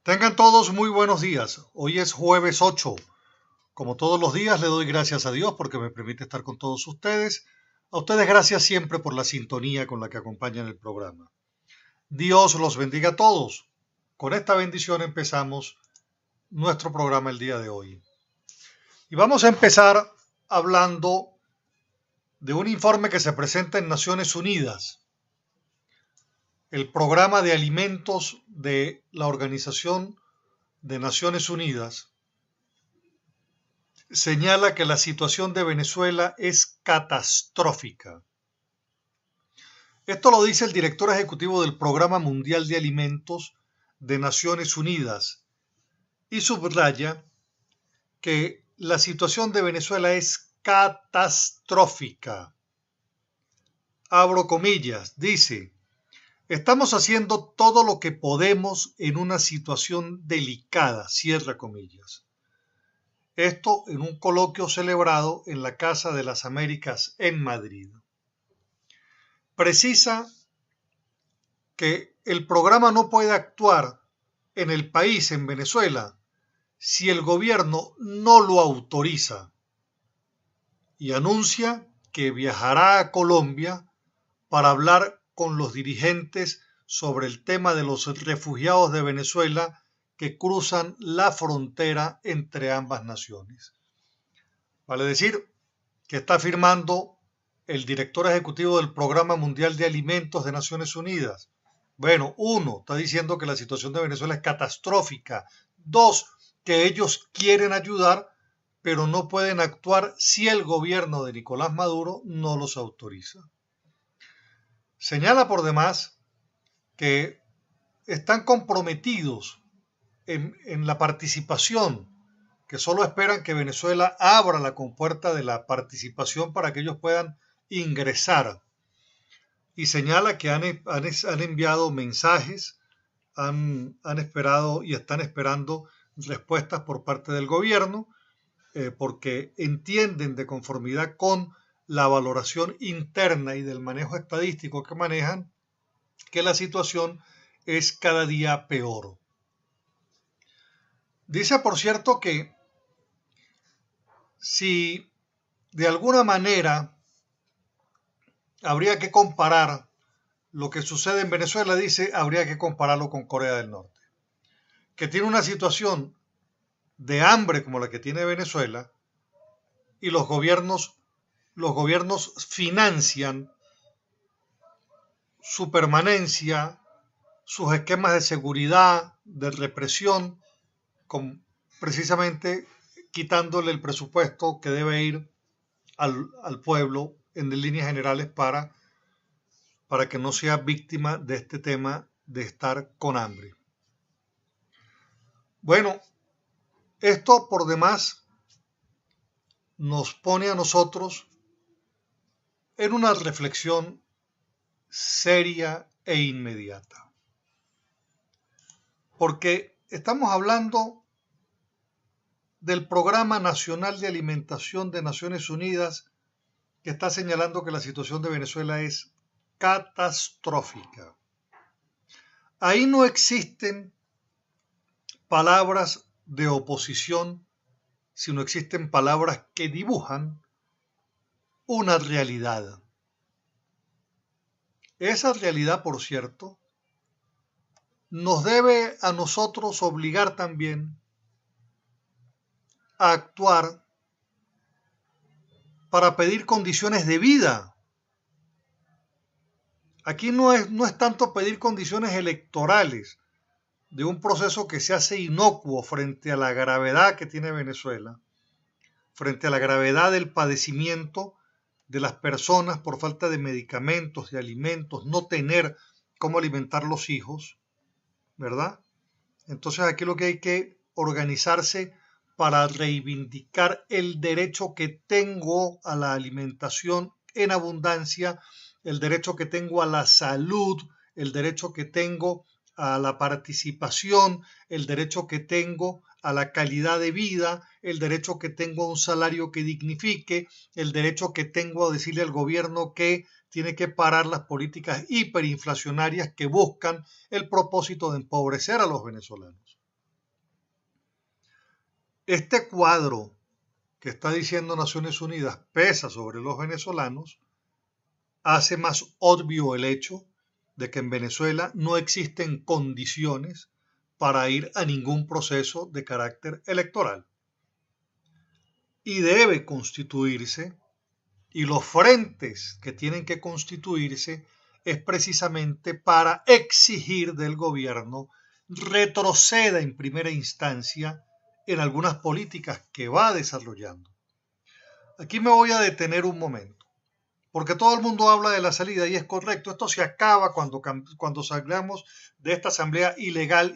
Tengan todos muy buenos días. Hoy es jueves 8. Como todos los días, le doy gracias a Dios porque me permite estar con todos ustedes. A ustedes gracias siempre por la sintonía con la que acompañan el programa. Dios los bendiga a todos. Con esta bendición empezamos nuestro programa el día de hoy. Y vamos a empezar hablando de un informe que se presenta en Naciones Unidas. El programa de alimentos de la Organización de Naciones Unidas señala que la situación de Venezuela es catastrófica. Esto lo dice el director ejecutivo del Programa Mundial de Alimentos de Naciones Unidas y subraya que la situación de Venezuela es catastrófica. Abro comillas, dice: estamos haciendo todo lo que podemos en una situación delicada, cierra comillas. Esto en un coloquio celebrado en la Casa de las Américas en Madrid. Precisa que el programa no puede actuar en el país, en Venezuela, si el gobierno no lo autoriza, y anuncia que viajará a Colombia para hablar con los dirigentes sobre el tema de los refugiados de Venezuela que cruzan la frontera entre ambas naciones. Vale decir que está firmando el director ejecutivo del Programa Mundial de Alimentos de Naciones Unidas. Bueno, uno, está diciendo que la situación de Venezuela es catastrófica. Dos, que ellos quieren ayudar, pero no pueden actuar si el gobierno de Nicolás Maduro no los autoriza. Señala por demás que están comprometidos en la participación, que solo esperan que Venezuela abra la compuerta de la participación para que ellos puedan ingresar. Y señala que han enviado mensajes, han esperado y están esperando respuestas por parte del gobierno, porque entienden, de conformidad con la valoración interna y del manejo estadístico que manejan, que la situación es cada día peor. Dice, por cierto, que si de alguna manera habría que comparar lo que sucede en Venezuela, dice, habría que compararlo con Corea del Norte, que tiene una situación de hambre como la que tiene Venezuela, y los gobiernos financian su permanencia, sus esquemas de seguridad, de represión, precisamente quitándole el presupuesto que debe ir al pueblo en líneas generales para que no sea víctima de este tema de estar con hambre. Bueno, esto por demás nos pone a nosotros en una reflexión seria e inmediata. Porque estamos hablando del Programa Nacional de Alimentación de Naciones Unidas, que está señalando que la situación de Venezuela es catastrófica. Ahí no existen palabras de oposición, sino existen palabras que dibujan una realidad. Esa realidad, por cierto, nos debe a nosotros obligar también a actuar para pedir condiciones de vida. Aquí no es tanto pedir condiciones electorales de un proceso que se hace inocuo frente a la gravedad que tiene Venezuela, frente a la gravedad del padecimiento de las personas por falta de medicamentos, de alimentos, no tener cómo alimentar los hijos, ¿verdad? Entonces aquí lo que hay que organizarse para reivindicar el derecho que tengo a la alimentación en abundancia, el derecho que tengo a la salud, el derecho que tengo a la participación, el derecho que tengo a la calidad de vida, el derecho que tengo a un salario que dignifique, el derecho que tengo a decirle al gobierno que tiene que parar las políticas hiperinflacionarias que buscan el propósito de empobrecer a los venezolanos. Este cuadro que está diciendo Naciones Unidas pesa sobre los venezolanos, hace más obvio el hecho de que en Venezuela no existen condiciones para ir a ningún proceso de carácter electoral. Y debe constituirse, y los frentes que tienen que constituirse es precisamente para exigir del gobierno retroceda en primera instancia en algunas políticas que va desarrollando. Aquí me voy a detener un momento, porque todo el mundo habla de la salida y es correcto, esto se acaba cuando salgamos de esta asamblea ilegal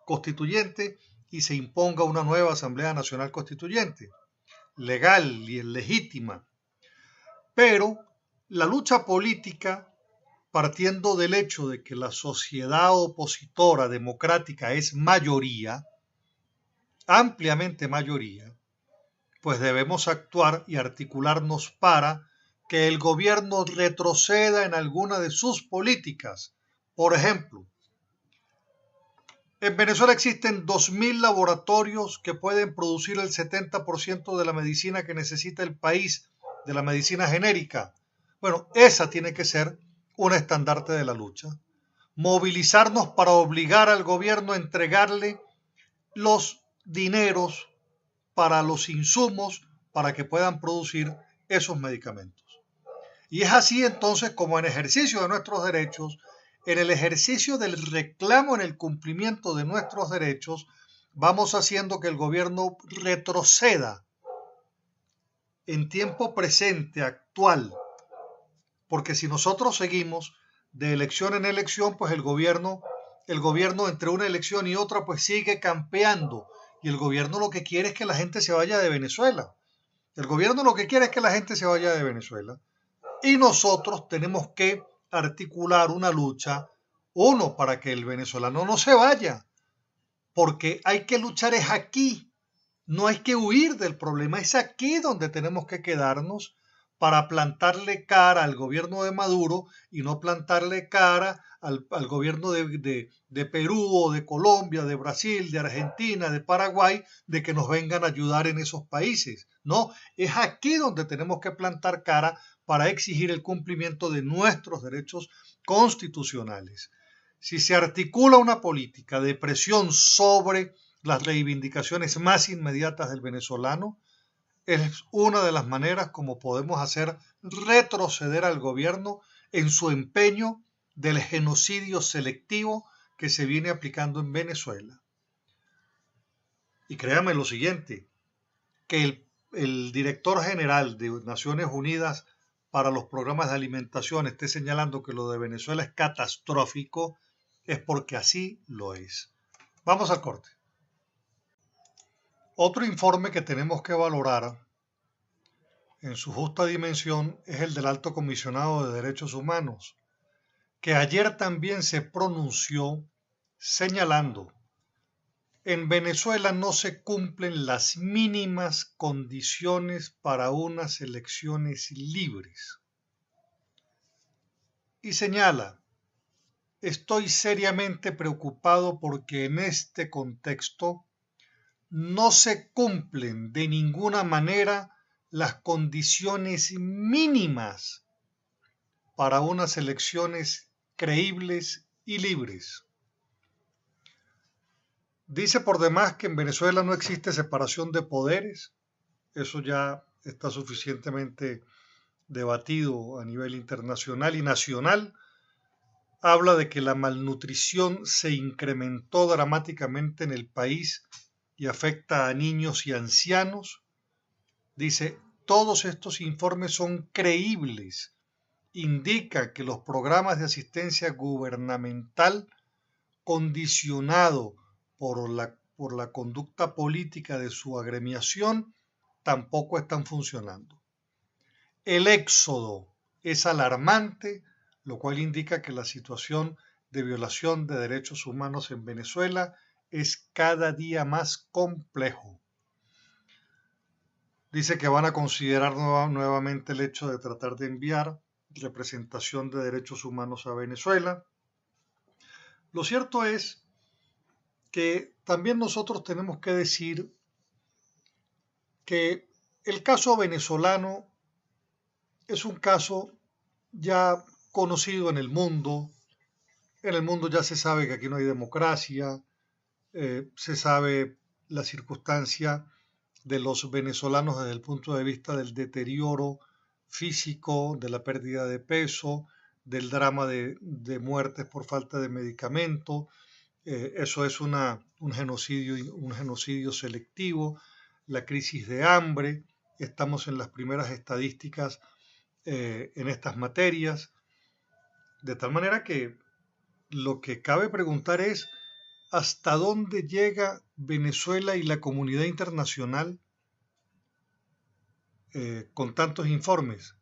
constituyente y se imponga una nueva Asamblea Nacional Constituyente, legal y legítima. Pero la lucha política, partiendo del hecho de que la sociedad opositora democrática es mayoría, ampliamente mayoría, pues debemos actuar y articularnos para que el gobierno retroceda en alguna de sus políticas. Por ejemplo, en Venezuela existen 2.000 laboratorios que pueden producir el 70% de la medicina que necesita el país, de la medicina genérica. Bueno, esa tiene que ser un estandarte de la lucha. Movilizarnos para obligar al gobierno a entregarle los dineros para los insumos para que puedan producir esos medicamentos. Y es así entonces como en ejercicio de nuestros derechos, en el ejercicio del reclamo en el cumplimiento de nuestros derechos, vamos haciendo que el gobierno retroceda en tiempo presente, actual, porque si nosotros seguimos de elección en elección, pues el gobierno entre una elección y otra, pues sigue campeando. Y el gobierno lo que quiere es que la gente se vaya de Venezuela. El gobierno lo que quiere es que la gente se vaya de Venezuela. Y nosotros tenemos que articular una lucha, uno, para que el venezolano no se vaya, porque hay que luchar es aquí, no hay que huir del problema, es aquí donde tenemos que quedarnos para plantarle cara al gobierno de Maduro y no plantarle cara al gobierno de Perú o de Colombia, de Brasil, de Argentina, de Paraguay, de que nos vengan a ayudar en esos países. No, es aquí donde tenemos que plantar cara para exigir el cumplimiento de nuestros derechos constitucionales. Si se articula una política de presión sobre las reivindicaciones más inmediatas del venezolano, es una de las maneras como podemos hacer retroceder al gobierno en su empeño del genocidio selectivo que se viene aplicando en Venezuela. Y créame lo siguiente, que el director general de Naciones Unidas para los programas de alimentación esté señalando que lo de Venezuela es catastrófico, es porque así lo es. Vamos al corte. Otro informe que tenemos que valorar en su justa dimensión es el del Alto Comisionado de Derechos Humanos, que ayer también se pronunció señalando: en Venezuela no se cumplen las mínimas condiciones para unas elecciones libres. Y señala: estoy seriamente preocupado porque en este contexto no se cumplen de ninguna manera las condiciones mínimas para unas elecciones creíbles y libres. Dice por demás que en Venezuela no existe separación de poderes. Eso ya está suficientemente debatido a nivel internacional y nacional. Habla de que la malnutrición se incrementó dramáticamente en el país y afecta a niños y ancianos. Dice, todos estos informes son creíbles. Indica que los programas de asistencia gubernamental, condicionado por la conducta política de su agremiación, tampoco están funcionando. El éxodo es alarmante, lo cual indica que la situación de violación de derechos humanos en Venezuela es cada día más complejo. Dice que van a considerar nuevamente el hecho de tratar de enviar representación de derechos humanos a Venezuela. Lo cierto es que también nosotros tenemos que decir que el caso venezolano es un caso ya conocido en el mundo. En el mundo ya se sabe que aquí no hay democracia, se sabe la circunstancia de los venezolanos desde el punto de vista del deterioro físico, de la pérdida de peso, del drama de muertes por falta de medicamento. Eso es un genocidio selectivo, la crisis de hambre. Estamos en las primeras estadísticas en estas materias, de tal manera que lo que cabe preguntar es hasta dónde llega Venezuela y la comunidad internacional con tantos informes.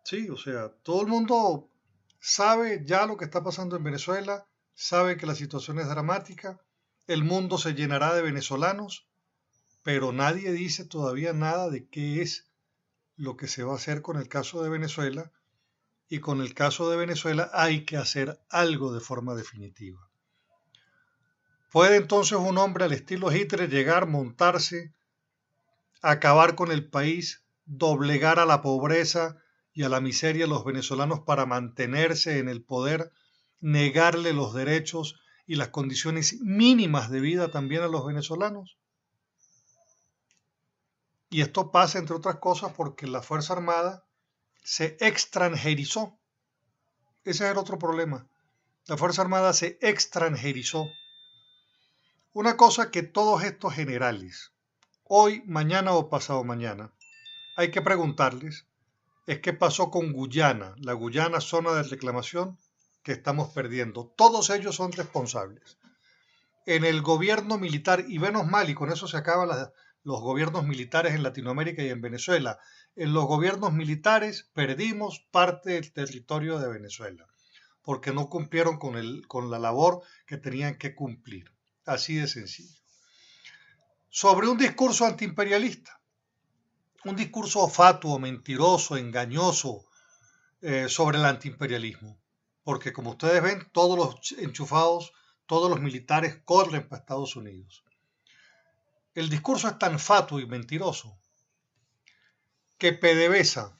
Sí, o sea, todo el mundo sabe ya lo que está pasando en Venezuela, sabe que la situación es dramática, el mundo se llenará de venezolanos, pero nadie dice todavía nada de qué es lo que se va a hacer con el caso de Venezuela, y con el caso de Venezuela hay que hacer algo de forma definitiva. ¿Puede entonces un hombre al estilo Hitler llegar, montarse, acabar con el país, doblegar a la pobreza y a la miseria a los venezolanos para mantenerse en el poder, negarle los derechos y las condiciones mínimas de vida también a los venezolanos? Y esto pasa, entre otras cosas, porque la Fuerza Armada se extranjerizó. Ese es el otro problema. La Fuerza Armada se extranjerizó. Una cosa que todos estos generales, hoy, mañana o pasado mañana, hay que preguntarles es qué pasó con Guyana, la Guyana zona de reclamación que estamos perdiendo. Todos ellos son responsables. En el gobierno militar, y menos mal, y con eso se acaban los gobiernos militares en Latinoamérica y en Venezuela, en los gobiernos militares perdimos parte del territorio de Venezuela, porque no cumplieron con la labor que tenían que cumplir. Así de sencillo. Sobre un discurso antiimperialista, un discurso fatuo, mentiroso, engañoso sobre el antiimperialismo. Porque como ustedes ven, todos los enchufados, todos los militares corren para Estados Unidos. El discurso es tan fatuo y mentiroso que PDVSA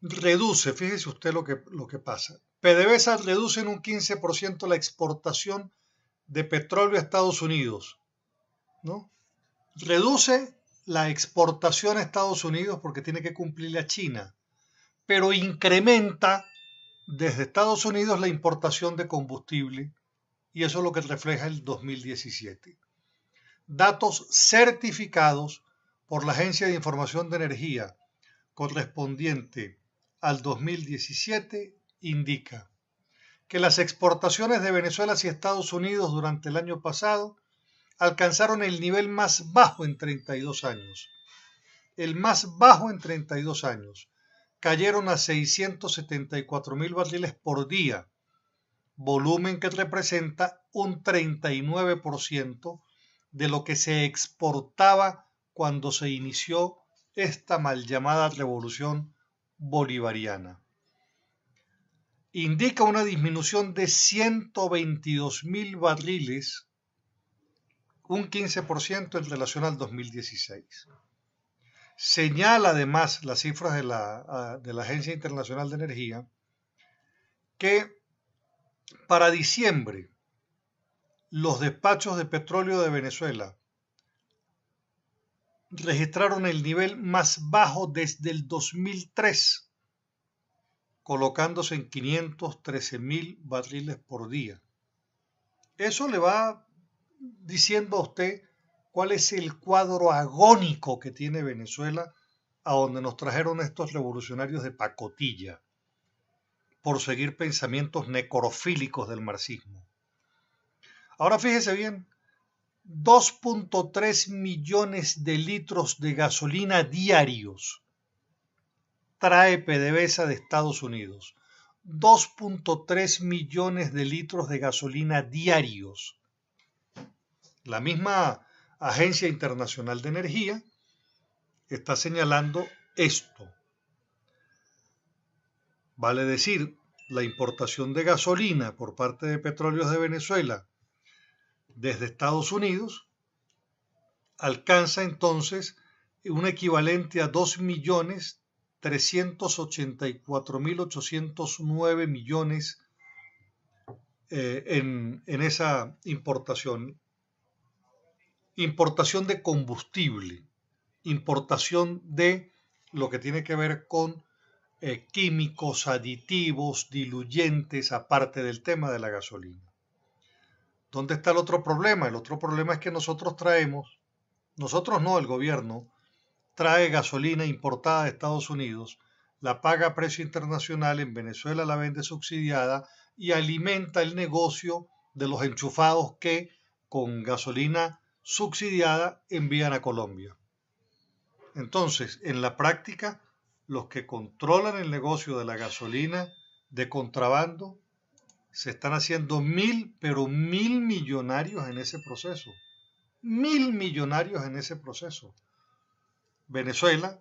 reduce, fíjese usted lo que pasa, PDVSA reduce en un 15% la exportación de petróleo a Estados Unidos, ¿no? Reduce la exportación a Estados Unidos porque tiene que cumplirle a China, pero incrementa desde Estados Unidos la importación de combustible, y eso es lo que refleja el 2017. Datos certificados por la Agencia de Información de Energía correspondiente al 2017 indica que las exportaciones de Venezuela hacia Estados Unidos durante el año pasado alcanzaron el nivel más bajo en 32 años. El más bajo en 32 años. Cayeron a 674.000 barriles por día, volumen que representa un 39% de lo que se exportaba cuando se inició esta mal llamada revolución bolivariana. Indica una disminución de 122.000 barriles, un 15% en relación al 2016. Señala además las cifras de la Agencia Internacional de Energía que para diciembre los despachos de petróleo de Venezuela registraron el nivel más bajo desde el 2003, colocándose en 513.000 barriles por día. Eso le va diciendo a usted cuál es el cuadro agónico que tiene Venezuela, a donde nos trajeron estos revolucionarios de pacotilla por seguir pensamientos necrofílicos del marxismo. Ahora fíjese bien, 2.3 millones de litros de gasolina diarios trae PDVSA de Estados Unidos. 2.3 millones de litros de gasolina diarios. La misma Agencia Internacional de Energía está señalando esto. Vale decir, la importación de gasolina por parte de Petróleos de Venezuela desde Estados Unidos alcanza entonces un equivalente a 2.384.809 millones en esa importación. Importación de combustible, importación de lo que tiene que ver con químicos, aditivos, diluyentes, aparte del tema de la gasolina. ¿Dónde está el otro problema? El otro problema es que nosotros no, el gobierno, trae gasolina importada de Estados Unidos, la paga a precio internacional, en Venezuela la vende subsidiada y alimenta el negocio de los enchufados que con gasolina subsidiada envían a Colombia. Entonces, en la práctica, los que controlan el negocio de la gasolina de contrabando se están haciendo pero mil millonarios en ese proceso. 1.000 millonarios en ese proceso. Venezuela,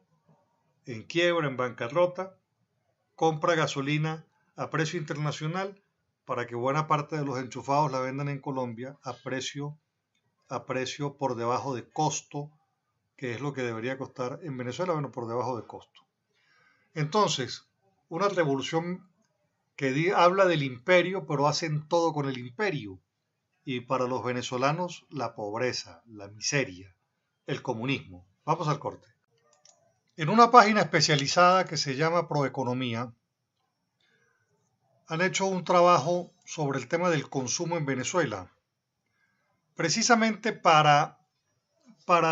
en quiebra, en bancarrota, compra gasolina a precio internacional para que buena parte de los enchufados la vendan en Colombia a precio por debajo de costo, que es lo que debería costar en Venezuela, bueno, por debajo de costo. Entonces, una revolución que habla del imperio, pero hacen todo con el imperio. Y para los venezolanos, la pobreza, la miseria, el comunismo. Vamos al corte. En una página especializada que se llama Proeconomía, han hecho un trabajo sobre el tema del consumo en Venezuela, precisamente para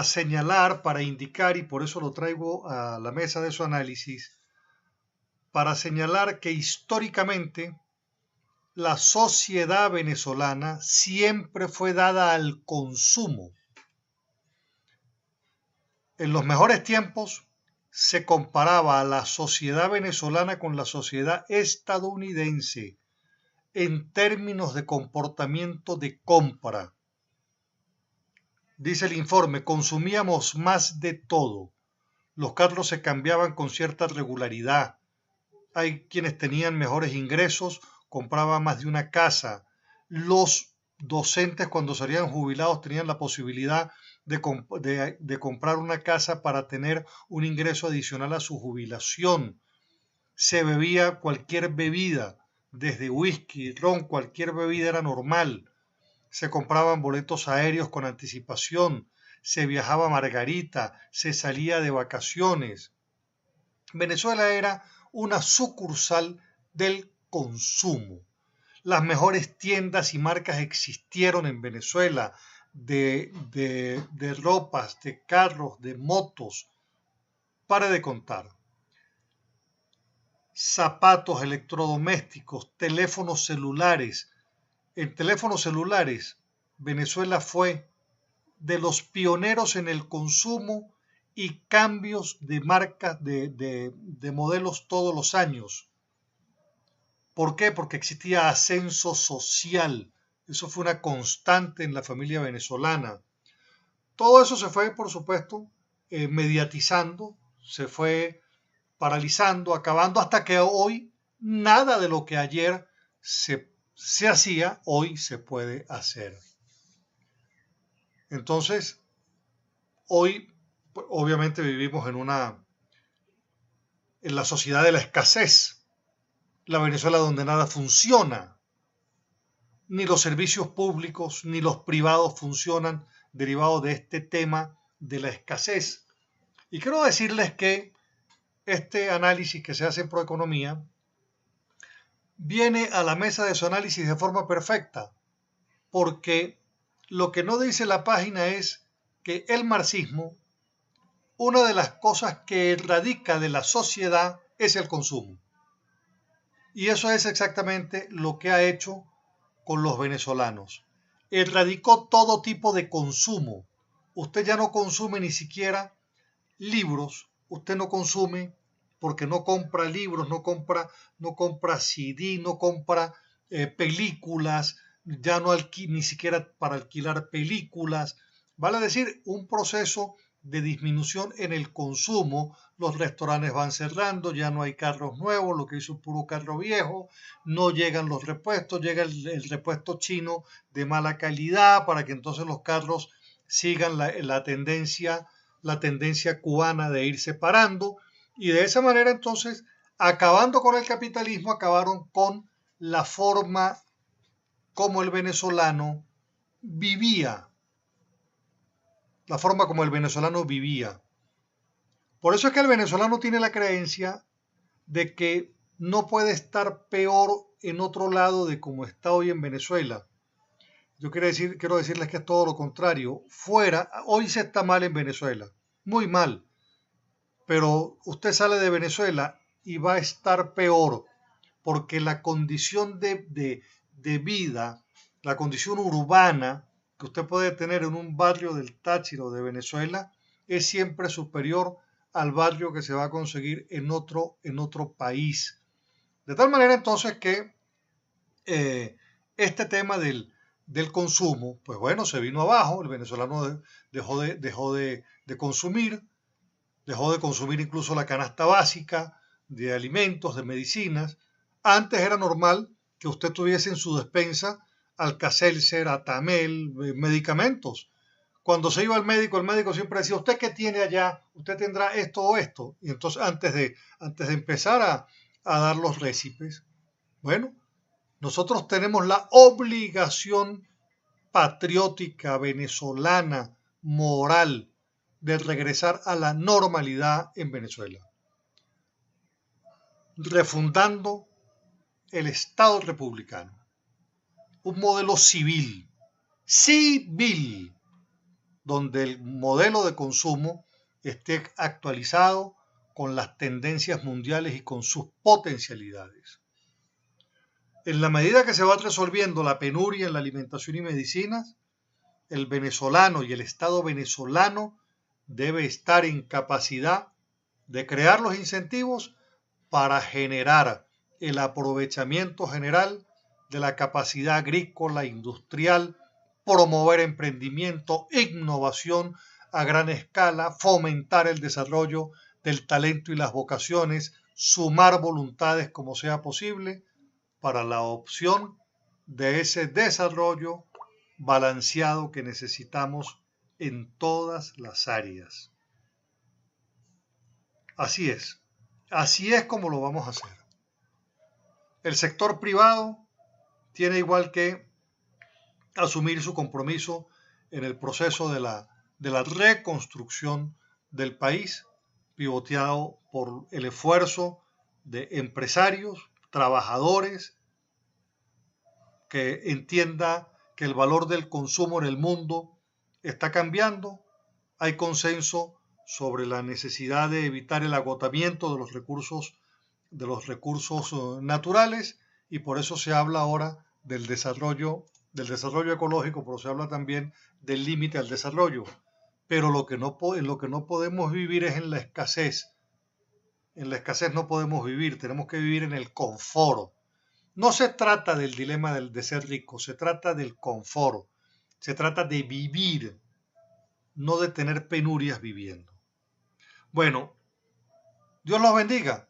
señalar, para indicar, y por eso lo traigo a la mesa de su análisis, para señalar que históricamente la sociedad venezolana siempre fue dada al consumo. En los mejores tiempos se comparaba a la sociedad venezolana con la sociedad estadounidense en términos de comportamiento de compra. Dice el informe, consumíamos más de todo. Los carros se cambiaban con cierta regularidad. Hay quienes tenían mejores ingresos, compraban más de una casa. Los docentes cuando salían jubilados tenían la posibilidad de comprar una casa para tener un ingreso adicional a su jubilación. Se bebía cualquier bebida, desde whisky, ron, cualquier bebida era normal. Se compraban boletos aéreos con anticipación, se viajaba a Margarita, se salía de vacaciones. Venezuela era una sucursal del consumo. Las mejores tiendas y marcas existieron en Venezuela, de ropas, de carros, de motos, para de contar. Zapatos, electrodomésticos, teléfonos celulares. En teléfonos celulares, Venezuela fue de los pioneros en el consumo y cambios de marcas, de modelos todos los años. ¿Por qué? Porque existía ascenso social. Eso fue una constante en la familia venezolana. Todo eso se fue, por supuesto, mediatizando, se fue paralizando, acabando, hasta que hoy nada de lo que ayer se hacía, hoy se puede hacer. Entonces, hoy obviamente vivimos en la sociedad de la escasez, la Venezuela donde nada funciona, ni los servicios públicos ni los privados funcionan derivados de este tema de la escasez. Y quiero decirles que este análisis que se hace en Proeconomía viene a la mesa de su análisis de forma perfecta, porque lo que no dice la página es que el marxismo, una de las cosas que radica de la sociedad es el consumo. Y eso es exactamente lo que ha hecho con los venezolanos. Erradicó todo tipo de consumo. Usted ya no consume ni siquiera libros, usted no consume porque no compra libros, no compra CD, no compra películas, ya no ni siquiera para alquilar películas. Vale decir, un proceso de disminución en el consumo. Los restaurantes van cerrando, ya no hay carros nuevos, lo que hizo es puro carro viejo, no llegan los repuestos, llega el repuesto chino de mala calidad para que entonces los carros sigan la tendencia cubana de ir separando, y de esa manera entonces, acabando con el capitalismo, acabaron con la forma como el venezolano vivía, la forma como el venezolano vivía. Por eso es que el venezolano tiene la creencia de que no puede estar peor en otro lado de como está hoy en Venezuela. Yo quiero decirles que es todo lo contrario. Hoy se está mal en Venezuela, muy mal, pero usted sale de Venezuela y va a estar peor, porque la condición de vida, la condición urbana que usted puede tener en un barrio del Táchira de Venezuela es siempre superior al barrio que se va a conseguir en otro país. De tal manera entonces que este tema del consumo, pues bueno, se vino abajo, el venezolano dejó de consumir, dejó de consumir incluso la canasta básica de alimentos, de medicinas. Antes era normal que usted tuviese en su despensa Alka-Seltzer, Atamel, medicamentos. Cuando se iba al médico, el médico siempre decía, ¿usted qué tiene allá? ¿Usted tendrá esto o esto? Y entonces antes de empezar a dar los récipes, bueno, nosotros tenemos la obligación patriótica, venezolana, moral, de regresar a la normalidad en Venezuela, refundando el Estado republicano, un modelo civil, donde el modelo de consumo esté actualizado con las tendencias mundiales y con sus potencialidades. En la medida que se va resolviendo la penuria en la alimentación y medicinas, el venezolano y el Estado venezolano debe estar en capacidad de crear los incentivos para generar el aprovechamiento general de la capacidad agrícola, industrial, promover emprendimiento, innovación a gran escala, fomentar el desarrollo del talento y las vocaciones, sumar voluntades como sea posible para la opción de ese desarrollo balanceado que necesitamos en todas las áreas. Así es como lo vamos a hacer. El sector privado tiene igual que asumir su compromiso en el proceso de la reconstrucción del país, pivoteado por el esfuerzo de empresarios, trabajadores, que entienda que el valor del consumo en el mundo está cambiando. Hay consenso sobre la necesidad de evitar el agotamiento de los recursos naturales, y por eso se habla ahora del desarrollo ecológico, pero se habla también del límite al desarrollo. Pero en lo que no podemos vivir es en la escasez. En la escasez no podemos vivir, tenemos que vivir en el confort. No se trata del dilema de ser rico, se trata del confort, se trata de vivir, no de tener penurias viviendo. Bueno, Dios los bendiga.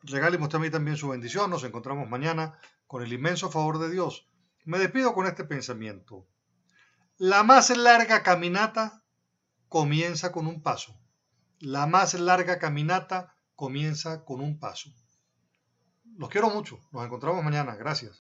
Regáleme usted a mí también su bendición. Nos encontramos mañana con el inmenso favor de Dios. Me despido con este pensamiento. La más larga caminata comienza con un paso. La más larga caminata comienza con un paso. Los quiero mucho. Nos encontramos mañana. Gracias.